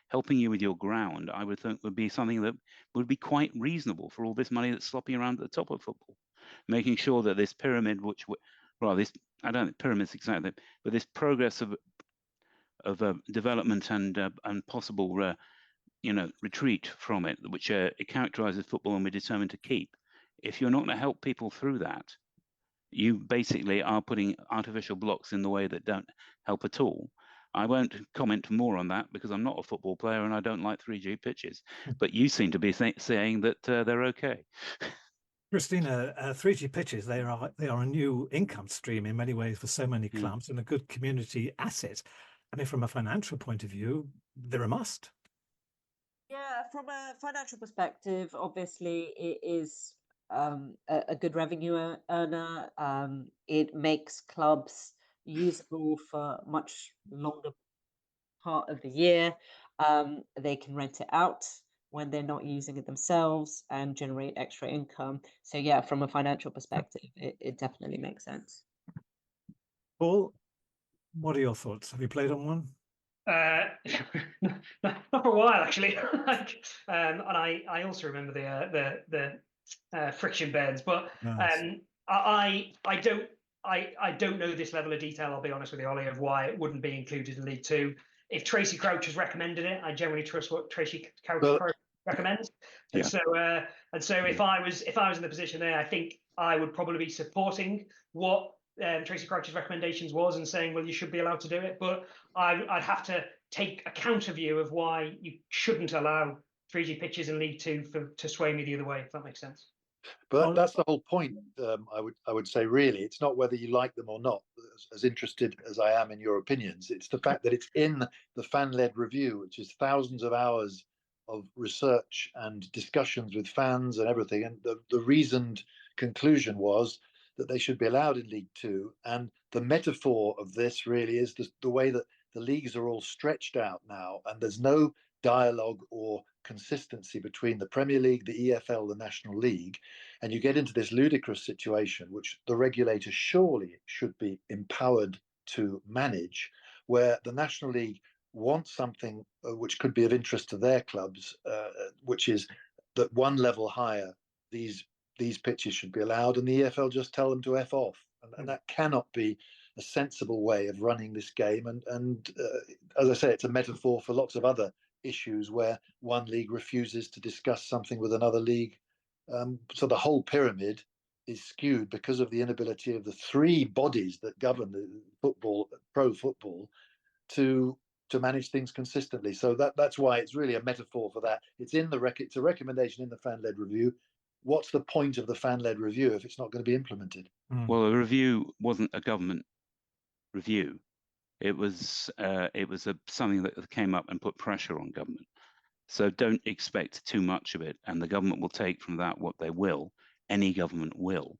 helping you with your ground, I would think would be something that would be quite reasonable for all this money that's slopping around at the top of football. Making sure that this pyramid, I don't think pyramids exactly, but this progress of development and possible, retreat from it, which it characterizes football and we're determined to keep. If you're not going to help people through that, you basically are putting artificial blocks in the way that don't help at all. I won't comment more on that because I'm not a football player and I don't like 3G pitches. But you seem to be saying that they're okay. Christina, 3G pitches, they are a new income stream in many ways for so many clubs and a good community asset. I mean, from a financial point of view, they're a must. Yeah, from a financial perspective, obviously it is a good revenue earner. It makes clubs usable for much longer part of the year. They can rent it out when they're not using it themselves and generate extra income. So yeah, from a financial perspective, it definitely makes sense. Paul, what are your thoughts? Have you played on one? Not for a while actually. And I also remember the friction bends, but Nice. I don't know this level of detail. I'll be honest with you, Ollie, of why it wouldn't be included in League Two. If Tracy Crouch has recommended it, I generally trust what Tracy Crouch recommends. And so if I was in the position there, I think I would probably be supporting what Tracy Crouch's recommendations was and saying, well, you should be allowed to do it. But I'd have to take a counter view of why you shouldn't allow 3G pitches in League Two to sway me the other way, if that makes sense. But that's the whole point. I would say, really, it's not whether you like them or not. As interested as I am in your opinions, it's the fact that it's in the fan-led review, which is thousands of hours of research and discussions with fans and everything. And the reasoned conclusion was that they should be allowed in League Two. And the metaphor of this really is the way that the leagues are all stretched out now, and there's no dialogue or consistency between the Premier League, the EFL, the National League, and you get into this ludicrous situation, which the regulator surely should be empowered to manage, where the National League wants something which could be of interest to their clubs, which is that one level higher, these pitches should be allowed, and the EFL just tell them to F off. And that cannot be a sensible way of running this game. And as I say, it's a metaphor for lots of other issues where one league refuses to discuss something with another league. So the whole pyramid is skewed because of the inability of the three bodies that govern the football, pro football, to manage things consistently. So that's why it's really a metaphor for that. It's in the it's a recommendation in the fan-led review. What's the point of the fan-led review if it's not going to be implemented? Well, the review wasn't a government review. It was something that came up and put pressure on government. So don't expect too much of it, and the government will take from that what they will. Any government will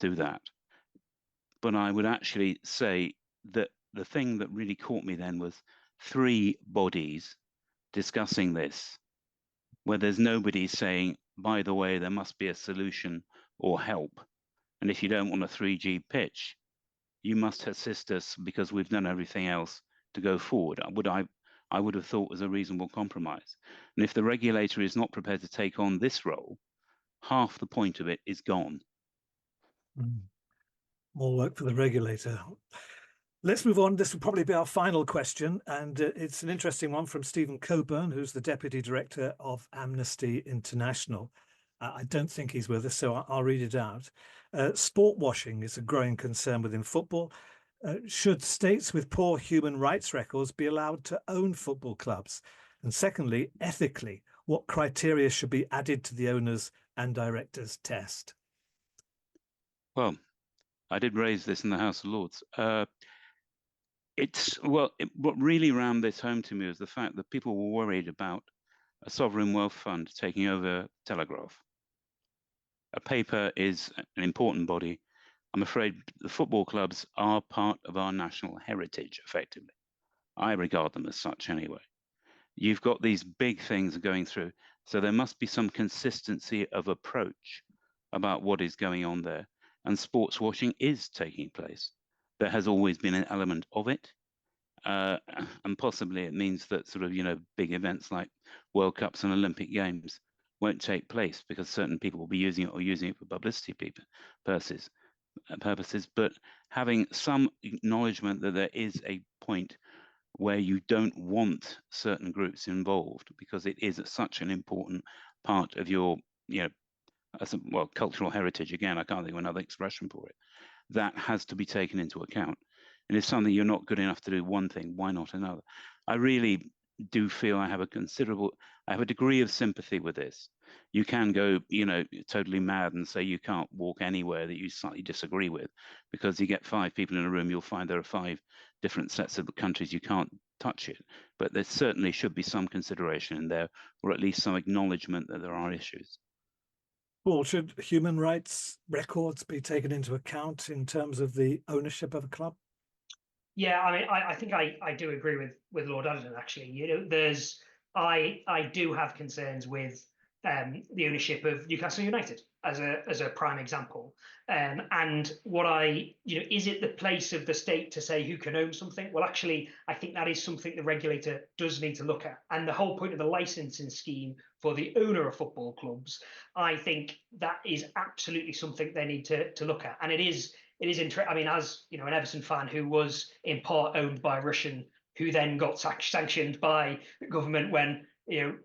do that. But I would actually say that the thing that really caught me then was three bodies discussing this, where there's nobody saying, by the way, there must be a solution or help. And if you don't want a 3G pitch, you must assist us because we've done everything else to go forward. I would have thought was a reasonable compromise. And if the regulator is not prepared to take on this role, half the point of it is gone. More work for the regulator. Let's move on. This will probably be our final question, and it's an interesting one from Stephen Coburn, who's the Deputy Director of Amnesty International. I don't think he's with us, so I'll read it out. Sport washing is a growing concern within football. Should states with poor human rights records be allowed to own football clubs? And secondly, ethically, what criteria should be added to the owners and directors test? Well, I did raise this in the House of Lords. What really rammed this home to me was the fact that people were worried about a sovereign wealth fund taking over Telegraph. A paper is an important body. I'm afraid the football clubs are part of our national heritage, effectively. I regard them as such anyway. You've got these big things going through, so there must be some consistency of approach about what is going on there. And sports washing is taking place. There has always been an element of it. And possibly it means that sort of, big events like World Cups and Olympic Games won't take place because certain people will be using it for publicity purposes. But having some acknowledgement that there is a point where you don't want certain groups involved because it is such an important part of your, cultural heritage. Again, I can't think of another expression for it. That has to be taken into account. And if something you're not good enough to do one thing, why not another? I really do feel I have a degree of sympathy with this. You can go, totally mad and say you can't walk anywhere that you slightly disagree with, because you get 5 people in a room, you'll find there are 5 different sets of countries you can't touch it. But there certainly should be some consideration in there, or at least some acknowledgement that there are issues. Paul, should human rights records be taken into account in terms of the ownership of a club? Yeah, I mean, I think I do agree with Lord Addington, actually. I do have concerns with the ownership of Newcastle United as a prime example. And is it the place of the state to say who can own something? Well, actually, I think that is something the regulator does need to look at. And the whole point of the licensing scheme for the owner of football clubs, I think that is absolutely something they need to look at. And it is interesting. I mean, as an Everton fan who was in part owned by Russian, who then got sanctioned by the government when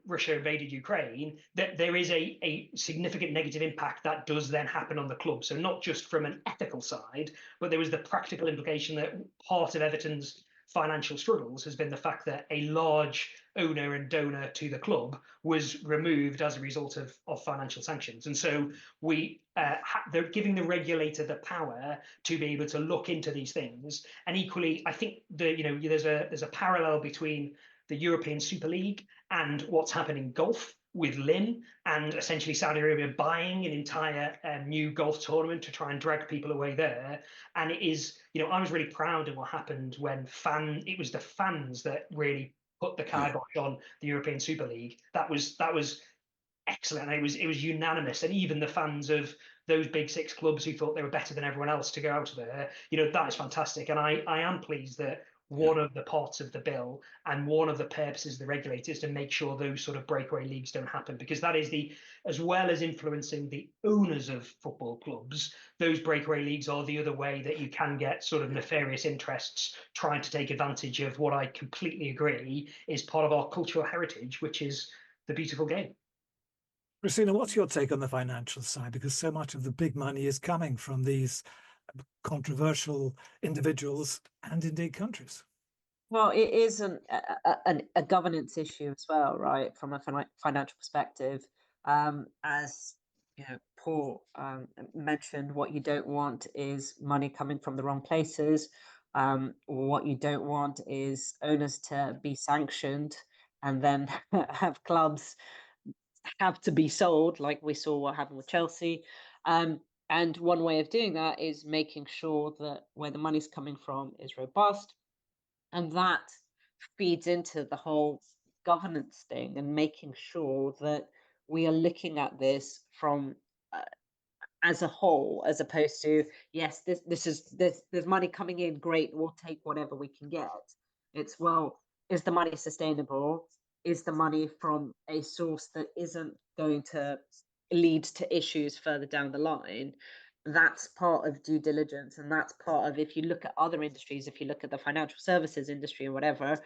Russia invaded Ukraine, that there is a significant negative impact that does then happen on the club. So not just from an ethical side, but there was the practical implication that part of Everton's financial struggles has been the fact that a large owner and donor to the club was removed as a result of financial sanctions. And so they're giving the regulator the power to be able to look into these things. And equally, I think there's a parallel between the European Super League and what's happening in golf with Lim, and essentially Saudi Arabia buying an entire new golf tournament to try and drag people away there. And it is, I was really proud of what happened when it was the fans that really put the kibosh on the European Super League. That was excellent. And it was unanimous. And even the fans of those big six clubs who thought they were better than everyone else to go out of there, that is fantastic. And I am pleased that one of the parts of the bill and one of the purposes of the regulator is to make sure those sort of breakaway leagues don't happen, because that is as well as influencing the owners of football clubs, those breakaway leagues are the other way that you can get sort of nefarious interests trying to take advantage of what I completely agree is part of our cultural heritage, which is the beautiful game. Christina, what's your take on the financial side? Because so much of the big money is coming from these controversial individuals and indeed countries. Well, it is a governance issue as well, right? From a financial perspective, as Paul mentioned, what you don't want is money coming from the wrong places. What you don't want is owners to be sanctioned and then have clubs have to be sold, like we saw what happened with Chelsea. And one way of doing that is making sure that where the money's coming from is robust. And that feeds into the whole governance thing and making sure that we are looking at this from as a whole, as opposed to, yes, there's money coming in, great, we'll take whatever we can get. It's, well, is the money sustainable? Is the money from a source that isn't going to lead to issues further down the line? That's part of due diligence, and that's part of, if you look at other industries, if you look at the financial services industry or whatever,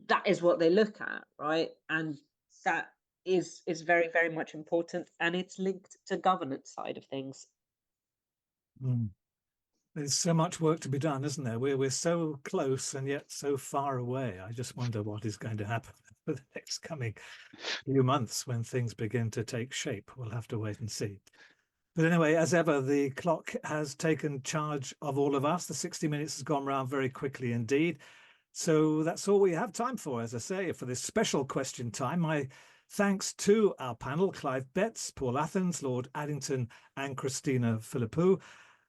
that is what they look at, right? And that is very, very much important, and it's linked to governance side of things. There's so much work to be done, isn't there? We're so close and yet so far away. I just wonder what is going to happen for the next coming few months when things begin to take shape. We'll have to wait and see. But anyway, as ever, the clock has taken charge of all of us. The 60 minutes has gone round very quickly indeed. So that's all we have time for, as I say, for this special question time. My thanks to our panel, Clive Betts, Paul Athans, Lord Addington and Christina Philipou.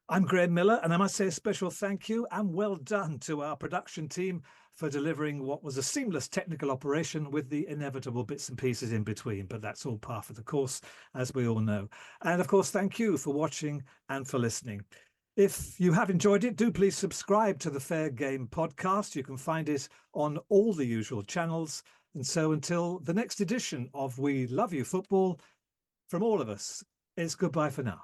I'm Graham Miller, and I must say a special thank you and well done to our production team for delivering what was a seamless technical operation with the inevitable bits and pieces in between. But that's all par for the course, as we all know. And of course, thank you for watching and for listening. If you have enjoyed it, do please subscribe to the Fair Game podcast. You can find it on all the usual channels. And so until the next edition of We Love You Football, from all of us, it's goodbye for now.